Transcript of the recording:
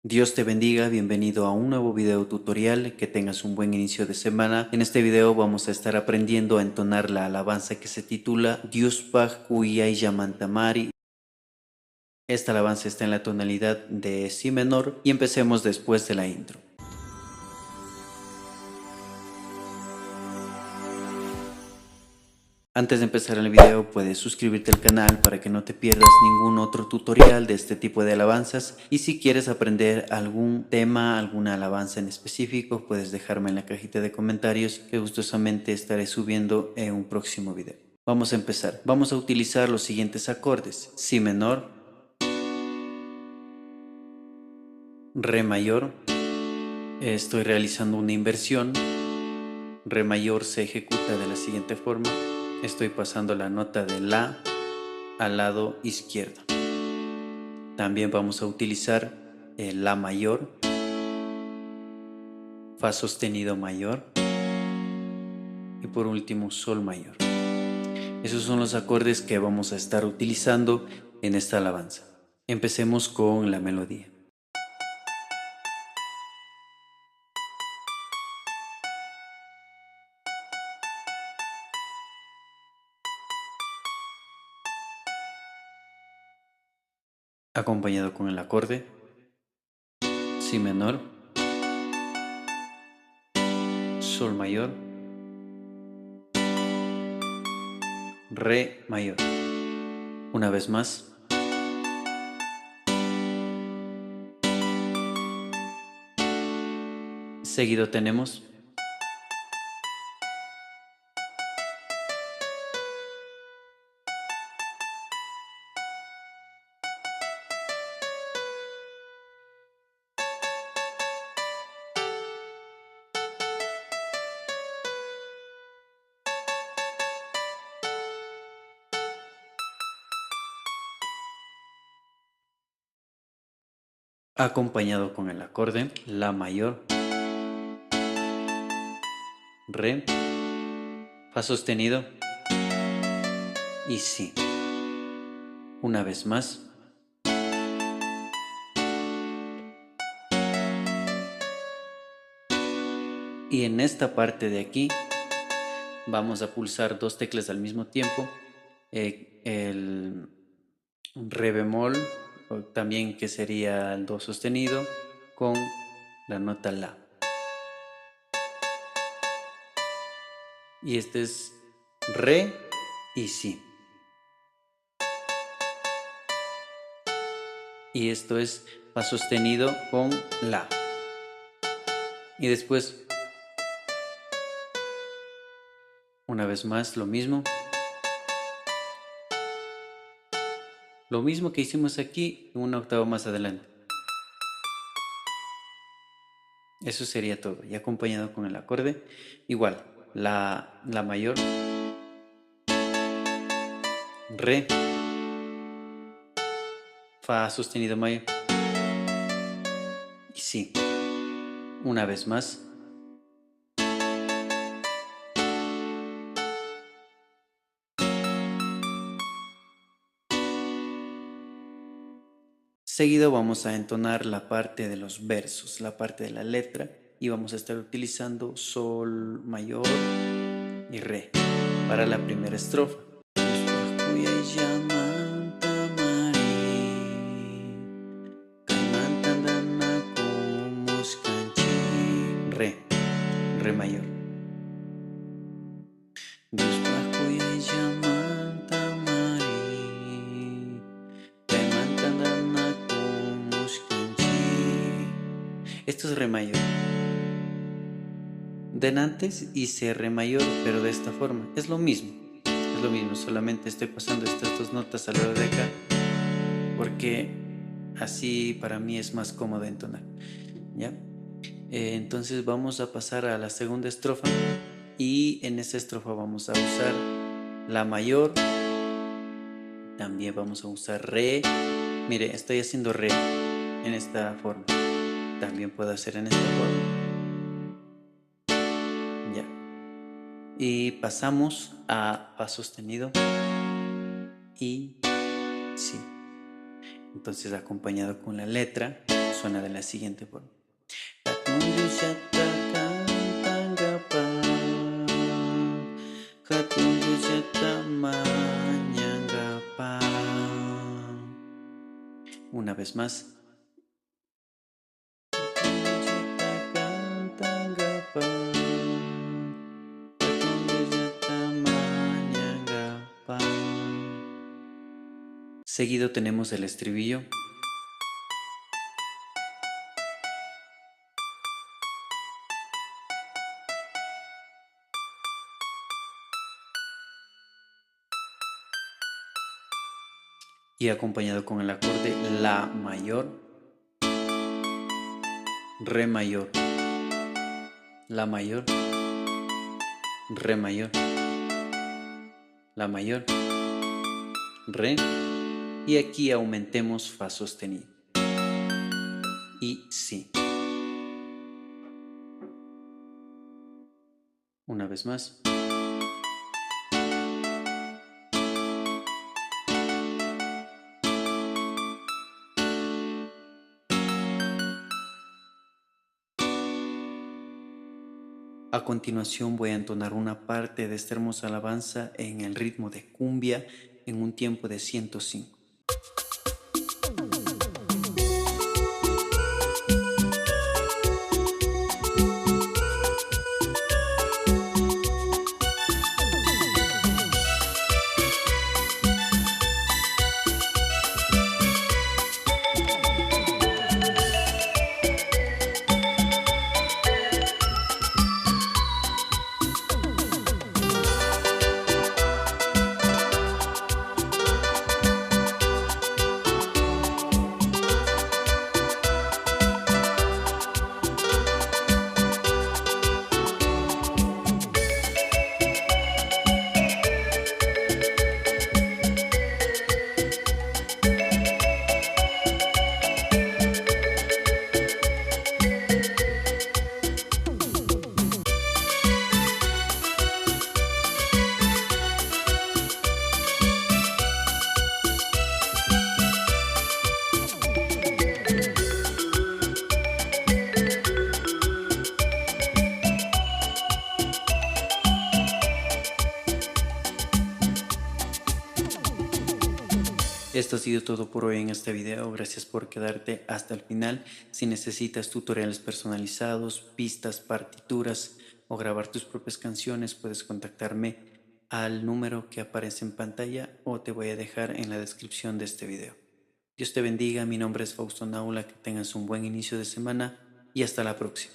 Dios te bendiga, bienvenido a un nuevo video tutorial, que tengas un buen inicio de semana. En este video vamos a estar aprendiendo a entonar la alabanza que se titula Diuspaj Kuyay Yamantamari. Esta alabanza está en la tonalidad de Si menor y empecemos después de la intro. Antes de empezar el video puedes suscribirte al canal para que no te pierdas ningún otro tutorial de este tipo de alabanzas, y si quieres aprender algún tema, alguna alabanza en específico, puedes dejarme en la cajita de comentarios que gustosamente estaré subiendo en un próximo video. Vamos a empezar. Vamos a utilizar los siguientes acordes: Si menor, Re mayor. Estoy realizando una inversión. Re mayor se ejecuta de la siguiente forma. Estoy pasando la nota de La al lado izquierdo. También vamos a utilizar el La mayor, Fa sostenido mayor y por último Sol mayor. Esos son los acordes que vamos a estar utilizando en esta alabanza. Empecemos con la melodía. Acompañado con el acorde Si menor, Sol mayor, Re mayor. Una vez más. Seguido tenemos acompañado con el acorde La mayor, Re, Fa sostenido y Si. Una vez más. Y en esta parte de aquí vamos a pulsar dos teclas al mismo tiempo, el Re bemol, o también que sería el Do sostenido, con la nota La. Y este es Re y Si. Y esto es Fa sostenido con La. Y después, una vez más, lo mismo. Lo mismo que hicimos aquí, una octava más adelante. Eso sería todo. Y acompañado con el acorde, igual, la mayor, Re, Fa sostenido mayor y Si. Una vez más. Seguido vamos a entonar la parte de los versos, la parte de la letra, y vamos a estar utilizando Sol mayor y Re para la primera estrofa. Re, Re mayor. Esto es Re mayor. Denantes hice Re mayor, pero de esta forma. Es lo mismo, solamente estoy pasando estas dos notas al lado de acá, porque así para mí es más cómodo entonar, ¿ya? Entonces vamos a pasar a la segunda estrofa, y en esta estrofa vamos a usar La mayor. También vamos a usar Re. Mire, estoy haciendo Re en esta forma. También puedo hacer en esta forma. Ya. Y pasamos a Fa sostenido y Si. Entonces, acompañado con la letra, suena de la siguiente forma. Hatundyushata kantangapa, hatundyushata mañangapa. Una vez más. Seguido tenemos el estribillo. Y acompañado con el acorde La mayor, Re mayor, La mayor, Re mayor, La mayor, Re, y aquí aumentemos Fa sostenido y Si. Una vez más. A continuación voy a entonar una parte de esta hermosa alabanza en el ritmo de cumbia en un tiempo de 105. Esto ha sido todo por hoy en este video. Gracias por quedarte hasta el final. Si necesitas tutoriales personalizados, pistas, partituras o grabar tus propias canciones, puedes contactarme al número que aparece en pantalla o te voy a dejar en la descripción de este video. Dios te bendiga. Mi nombre es Fausto Naula. Que tengas un buen inicio de semana y hasta la próxima.